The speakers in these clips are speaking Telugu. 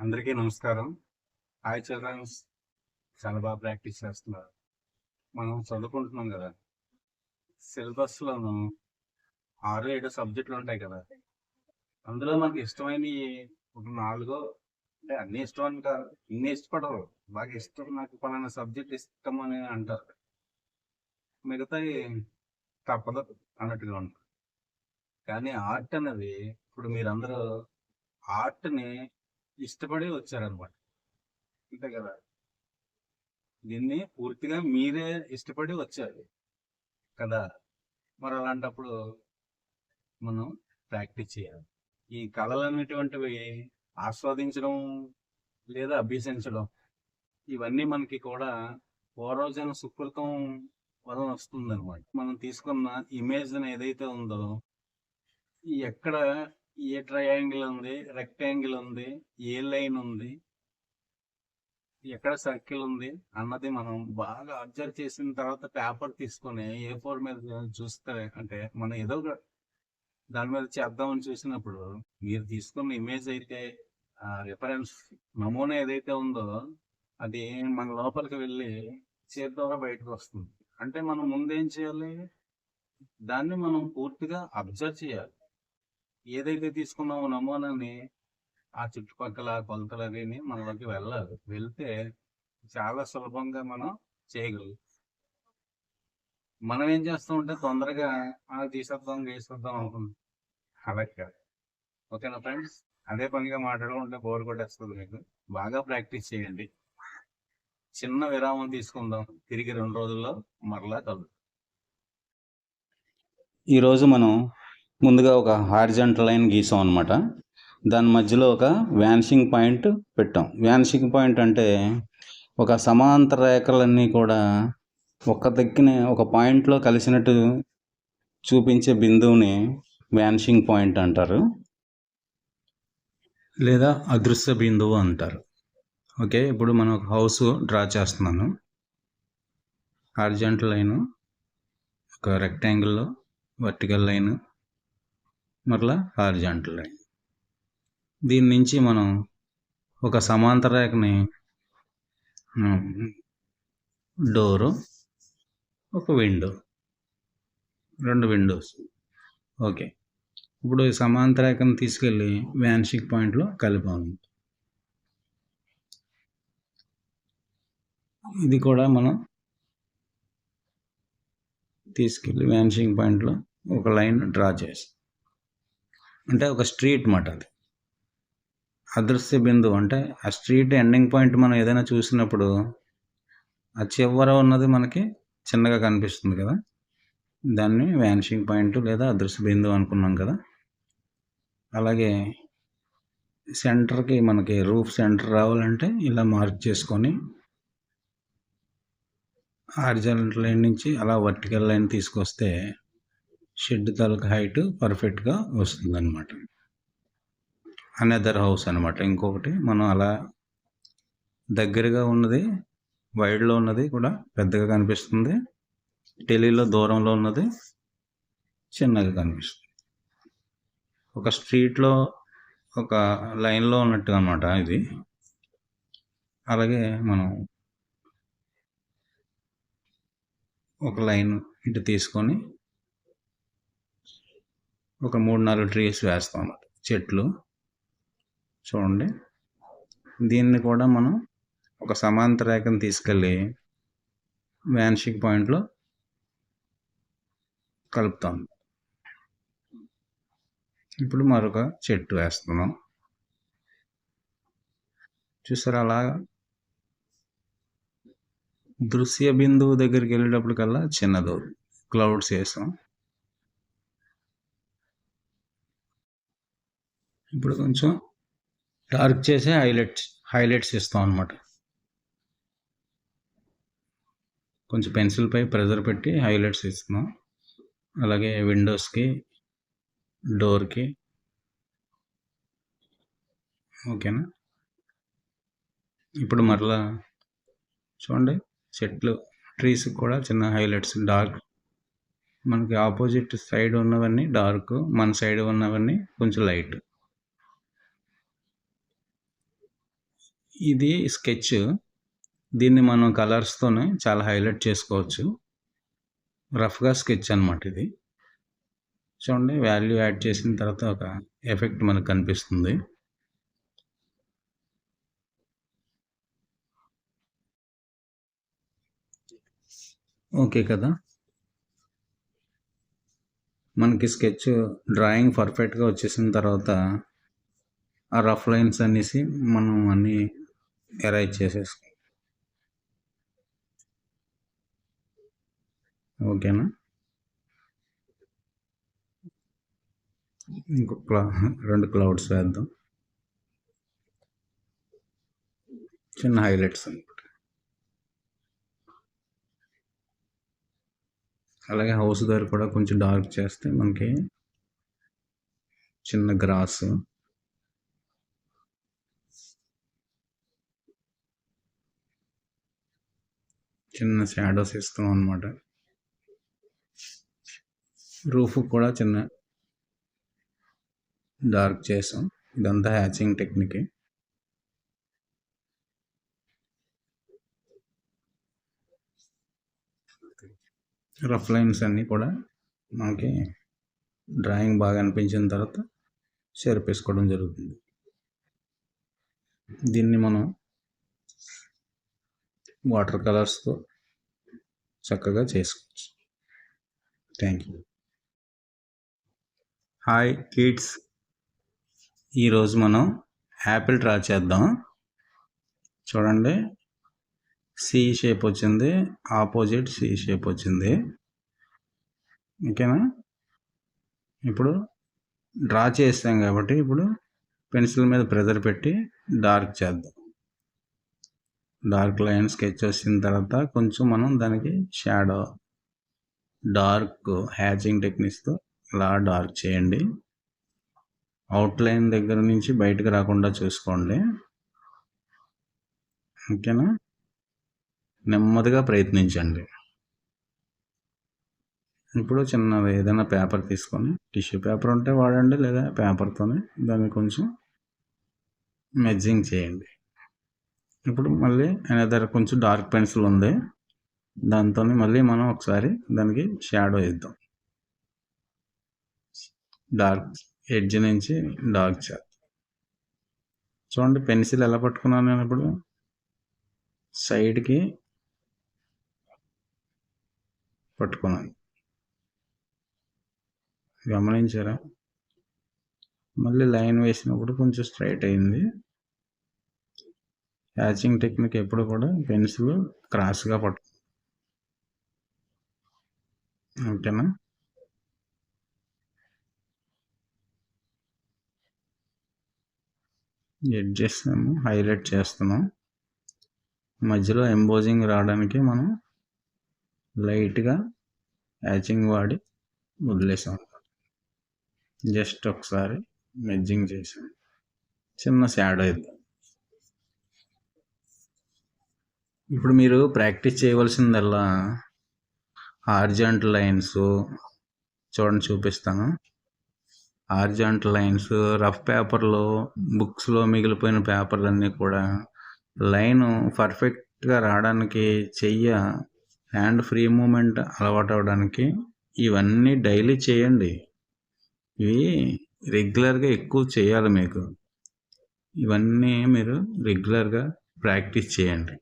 అందరికీ నమస్కారం. Hi children's. చాలా బాగా ప్రాక్టీస్ చేస్తున్నారు. మనం చదువుకుంటున్నాం కదా, సిలబస్లోను 6-7 సబ్జెక్టులు ఉంటాయి కదా. అందులో మనకి ఇష్టమైనవి ఒక 4 అంటే అన్ని ఇష్టం అని కాదు, ఇన్ని ఇష్టపడరు. బాగా ఇష్టం, నాకు పలానా సబ్జెక్ట్ ఇష్టం అని అంటారు. మిగతాయి తప్పదు అన్నట్టుగా ఉంటుంది. కానీ ఆర్ట్ అనేది, ఇప్పుడు మీరందరూ ఆర్ట్ని ఇష్టపడి వచ్చారనమాట, అంతే కదా. దీన్ని పూర్తిగా మీరే ఇష్టపడి వచ్చారు కదా. మరి అలాంటప్పుడు మనం ప్రాక్టీస్ చేయాలి. ఈ కళలు అనేటువంటివి ఆస్వాదించడం లేదా అభ్యసించడం, ఇవన్నీ మనకి కూడా పూర్వజన సుకృతం వలన వస్తుంది అనమాట. మనం తీసుకున్న ఇమేజ్ ఏదైతే ఉందో, ఎక్కడ ఏ ట్రయాంగిల్ ఉంది, రెక్టాంగిల్ ఉంది, ఏ లైన్ ఉంది, ఎక్కడ సర్కిల్ ఉంది అన్నది మనం బాగా అబ్జర్వ్ చేసిన తర్వాత పేపర్ తీసుకొని A4 మీద చూస్తే, అంటే మనం ఏదో ఒక దాని మీద చేద్దామని చూసినప్పుడు మీరు తీసుకున్న ఇమేజ్ అయితే, రిఫరెన్స్ నమూనా ఏదైతే ఉందో అది మన లోపలికి వెళ్ళి చేతి ద్వారా బయటకు వస్తుంది. అంటే మనం ముందేం చేయాలి, దాన్ని మనం పూర్తిగా అబ్జర్వ్ చేయాలి. ఏదైతే తీసుకున్నామో నమూనాని ఆ చుట్టుపక్కల కొలతలు అవి మనలోకి వెళ్ళాలి. వెళ్తే చాలా సులభంగా మనం చేయగలం. మనం ఏం చేస్తాం అంటే తొందరగా తీసేద్దాం గీసేద్దాం అనుకుంటాం. అలా కాదు. ఓకేనా ఫ్రెండ్స్? అదే పనిగా మాట్లాడుకుంటే బోర్ కొట్టేస్తుంది మీకు. బాగా ప్రాక్టీస్ చేయండి. చిన్న విరామం తీసుకుందాం, తిరిగి 2 రోజుల్లో మరలా కలుద్దాం. ఈరోజు మనం ముందుగా ఒక హారిజాంటల్ లైన్ గీసాం అనమాట. దాని మధ్యలో ఒక వ్యానిషింగ్ పాయింట్ పెట్టాం. వ్యానిషింగ్ పాయింట్ అంటే ఒక సమాంతర రేఖలన్నీ కూడా ఒక దగ్గర ఒక పాయింట్లో కలిసినట్టు చూపించే బిందువుని వ్యానిషింగ్ పాయింట్ అంటారు, లేదా అదృశ్య బిందువు అంటారు. ఓకే, ఇప్పుడు మనం ఒక హౌస్ డ్రా చేస్తున్నాను. హారిజాంటల్ లైన్, ఒక రెక్టాంగిల్లో వర్టికల్ లైన్, మరలా హారిజాంటల్ లైన్. దీని నుంచి మనం ఒక సమాంతర రేఖని, డోరు, ఒక విండో, 2 విండోస్. ఓకే, ఇప్పుడు ఈ సమాంతర రేఖను తీసుకెళ్ళి వ్యానిషింగ్ పాయింట్లో కలిపాము. ఇది కూడా మనం తీసుకెళ్ళి వ్యానిషింగ్ పాయింట్లో ఒక లైన్ డ్రా చేస్తాం. అంటే ఒక స్ట్రీట్ మాట. అది అదృశ్య బిందువు. అంటే ఆ స్ట్రీట్ ఎండింగ్ పాయింట్ మనం ఏదైనా చూసినప్పుడు ఆ చివర ఉన్నది మనకి చిన్నగా కనిపిస్తుంది కదా, దాన్ని వ్యానిషింగ్ పాయింట్ లేదా అదృశ్య బిందువు అనుకున్నాం కదా. అలాగే సెంటర్కి, మనకి రూఫ్ సెంటర్ రావాలంటే ఇలా మార్క్ చేసుకొని హారిజాంటల్ లైన్ నుంచి అలా వర్టికల్ లైన్ తీసుకొస్తే షెడ్ తాలూకు హైట్ పర్ఫెక్ట్గా వస్తుంది అనమాట. అనదర్ హౌస్ అనమాట. ఇంకొకటి మనం అలా దగ్గరగా ఉన్నది, వైడ్లో ఉన్నది కూడా పెద్దగా కనిపిస్తుంది, టెలీలో దూరంలో ఉన్నది చిన్నగా కనిపిస్తుంది. ఒక స్ట్రీట్లో ఒక లైన్లో ఉన్నట్టు అనమాట ఇది. అలాగే మనం ఒక లైన్ ఇటు తీసుకొని ఒక 3-4 ట్రీస్ వేస్తాం అన్నమాట, చెట్లు. చూడండి, దీన్ని కూడా మనం ఒక సమాంతర రేఖను తీసుకెళ్ళి వ్యానిషింగ్ పాయింట్లో కలుపుతాం. ఇప్పుడు మరొక చెట్టు వేస్తున్నాం. చూసారా, అలాగా దృశ్య బిందువు దగ్గరికి వెళ్ళేటప్పటికల్లా చిన్నది క్లౌడ్స్ వేసాం. ఇప్పుడు కొంచెం డార్క్ చేసే హైలైట్స్ ఇస్తాం అన్నమాట. కొంచెం పెన్సిల్పై ప్రెజర్ పెట్టి హైలైట్స్ ఇస్తున్నాం. అలాగే విండోస్కి, డోర్కి. ఓకేనా? ఇప్పుడు మరలా చూడండి, చెట్లు, ట్రీస్ కూడా చిన్న హైలైట్స్. డార్క్, మనకి ఆపోజిట్ సైడ్ ఉన్నవన్నీ డార్క్, మన సైడ్ ఉన్నవన్నీ కొంచెం లైట్. ఇది స్కెచ్. దీన్ని మనం కలర్స్తోనే చాలా హైలైట్ చేసుకోవచ్చు. రఫ్గా స్కెచ్ అనమాట ఇది. చూడండి, వాల్యూ యాడ్ చేసిన తర్వాత ఒక ఎఫెక్ట్ మనకు కనిపిస్తుంది. ఓకే కదా. మనకి స్కెచ్ డ్రాయింగ్ పర్ఫెక్ట్గా వచ్చేసిన తర్వాత ఆ రఫ్ లైన్స్ అనేసి మనం అన్నీ ఎరైజ్ చేసేసుకో. ఓకేనా. ఇంకొక 2 క్లౌడ్స్ వేద్దాం, చిన్న హైలైట్స్ అనమాట. అలాగే హౌస్ దగ్గర కూడా కొంచెం డార్క్ చేస్తే మనకి చిన్న గ్రాస్, చిన్న షాడోస్ ఇస్తాం అనమాట. రూఫ్ కూడా చిన్న డార్క్ చేసాం. ఇదంతా హ్యాచింగ్ టెక్నిక్. రఫ్ లైన్స్ అన్నీ కూడా మనకి డ్రాయింగ్ బాగా అనిపించిన తర్వాత చెరిపేసుకోవడం జరుగుతుంది. దీన్ని మనం వాటర్ కలర్స్తో చక్కగా చేసుకోవచ్చు. Thank you. హాయ్ కిడ్స్, ఈరోజు మనం యాపిల్ డ్రా చేద్దాం. చూడండి, సి షేప్ వచ్చింది, ఆపోజిట్ సి షేప్ వచ్చింది. ఓకేనా. ఇప్పుడు డ్రా చేస్తాం కాబట్టి ఇప్పుడు పెన్సిల్ మీద ప్రెజర్ పెట్టి డార్క్ చేద్దాం. డార్క్ లైన్ స్కెచ్ వచ్చిన తర్వాత కొంచెం మనం దానికి షాడో, డార్క్ హ్యాచింగ్ టెక్నిక్స్తో అలా డార్క్ చేయండి. అవుట్లైన్ దగ్గర నుంచి బయటకు రాకుండా చూసుకోండి. ఓకేనా. నెమ్మదిగా ప్రయత్నించండి. ఇప్పుడు చిన్నది ఏదైనా పేపర్ తీసుకొని, టిష్యూ పేపర్ ఉంటే వాడండి, లేదా పేపర్తోనే దాన్ని కొంచెం మెజ్జింగ్ చేయండి. ఇప్పుడు మళ్ళీ అనదర్ కొంచెం డార్క్ పెన్సిల్ ఉంది, దాంతో మళ్ళీ మనం ఒకసారి దానికి షాడో ఇద్దాం. డార్క్ ఎడ్జ్ నుంచి డార్క్ చేద్దాం. చూడండి, పెన్సిల్ ఎలా పట్టుకున్నాను నేను ఇప్పుడు సైడ్కి పట్టుకున్నాను. గమనించారా. మళ్ళీ లైన్ వేసినప్పుడు కొంచెం స్ట్రైట్ అయింది. హ్యాచింగ్ టెక్నిక్ ఎప్పుడు కూడా పెన్సిల్ క్రాస్గా పట్టు. ఓకేనా. ఎడ్జెస్ హైలైట్ చేస్తున్నాం. మధ్యలో ఎంబోజింగ్ రావడానికి మనం లైట్గా హ్యాచింగ్ వాడి వదిలేసాం. జస్ట్ ఒకసారి మెజ్జింగ్ చేసాం. చిన్న షాడో ఇద్దాం. ఇప్పుడు మీరు ప్రాక్టీస్ చేయవలసిందల్లా హారిజాంటల్ లైన్స్. చూడండి, చూపిస్తాను. హారిజాంటల్ లైన్స్ రఫ్ పేపర్లో, బుక్స్లో మిగిలిపోయిన పేపర్లన్నీ కూడా లైన్ పర్ఫెక్ట్గా రావడానికి హ్యాండ్ ఫ్రీ మూమెంట్ అలవాటు అవడానికి ఇవన్నీ డైలీ చేయండి. ఇవి రెగ్యులర్గా ఎక్కువ చేయాలి. మీకు ఇవన్నీ మీరు రెగ్యులర్గా ప్రాక్టీస్ చేయండి.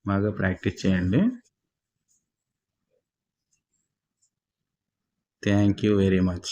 బాగా ప్రాక్టీస్ చేయండి. Thank you very much.